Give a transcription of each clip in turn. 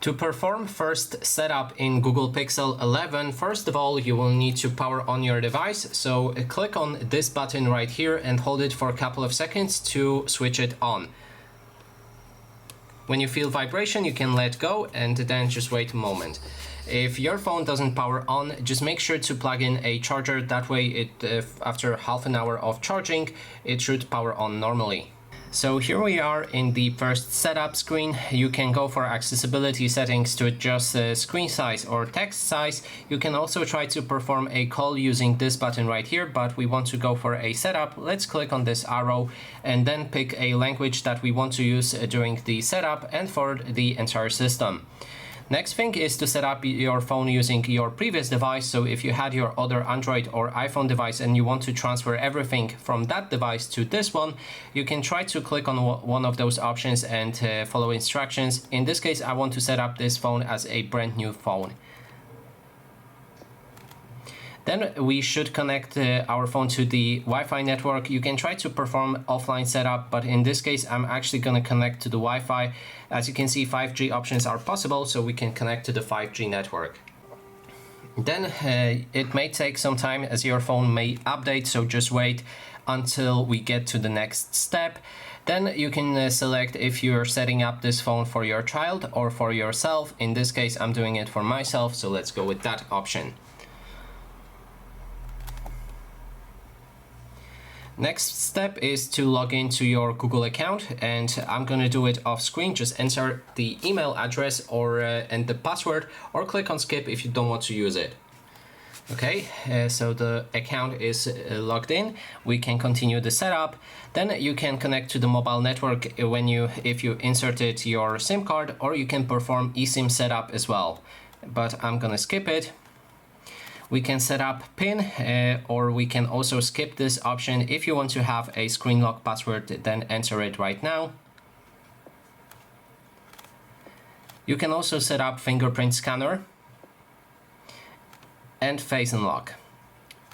To perform first setup in Google Pixel 11, first of all, you will need to power on your device. So click on this button right here and hold it for a couple of seconds to switch it on. When you feel vibration, you can let go and then just wait a moment. If your phone doesn't power on, just make sure to plug in a charger. That way, after half an hour of charging, it should power on normally. So here we are in the first setup screen. You can go for accessibility settings to adjust screen size or text size. You can also try to perform a call using this button right here, but we want to go for a setup. Let's click on this arrow and then pick a language that we want to use during the setup and for the entire system. Next thing is to set up your phone using your previous device. So if you had your other Android or iPhone device and you want to transfer everything from that device to this one, you can try to click on one of those options and follow instructions. In this case, I want to set up this phone as a brand new phone. Then we should connect our phone to the Wi-Fi network. You can try to perform offline setup, but in this case, I'm actually going to connect to the Wi-Fi. As you can see, 5G options are possible, so we can connect to the 5G network. Then it may take some time as your phone may update, so just wait until we get to the next step. Then you can select if you're setting up this phone for your child or for yourself. In this case, I'm doing it for myself, so let's go with that option. Next step is to log into your Google account, and I'm going to do it off screen. Just enter the email address and the password, or click on skip if you don't want to use it. Okay, so the account is logged in. We can continue the setup. Then you can connect to the mobile network if you inserted your SIM card, or you can perform eSIM setup as well. But I'm going to skip it. We can set up PIN, or we can also skip this option. If you want to have a screen lock password, then enter it right now. You can also set up fingerprint scanner and face unlock.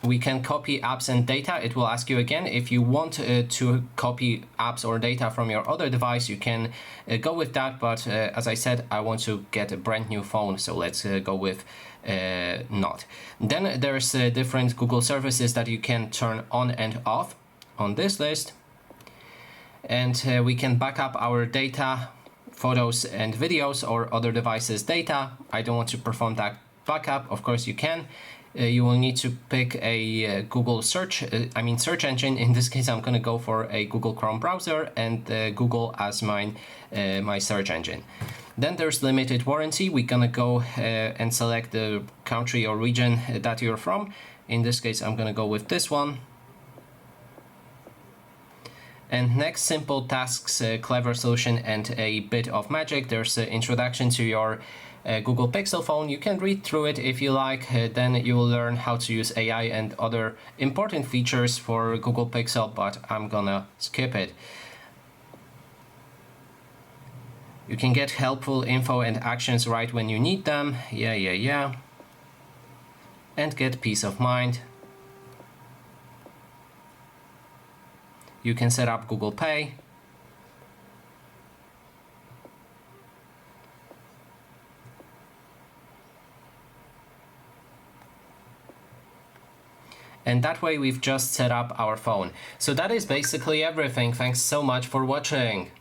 We can copy apps and data. It will ask you again if you want to copy apps or data from your other device. You can go with that, but as I said, I want to get a brand new phone, so let's go with not. Then there's different Google services that you can turn on and off on this list, and we can back up our data, photos and videos, or other devices data. I don't want to perform that backup. Of course you can. You will need to pick a Google search engine. In this case, I'm going to go for a Google Chrome browser and Google as my search engine. Then there's limited warranty. We're going to go and select the country or region that you're from. In this case, I'm going to go with this one. And next, simple tasks, clever solution, and a bit of magic. There's an introduction to your Google Pixel phone. You can read through it if you like. Then you will learn how to use AI and other important features for Google Pixel, but I'm gonna skip it. You can get helpful info and actions right when you need them. Yeah. And get peace of mind. You can set up Google Pay. And that way we've just set up our phone. So that is basically everything. Thanks so much for watching.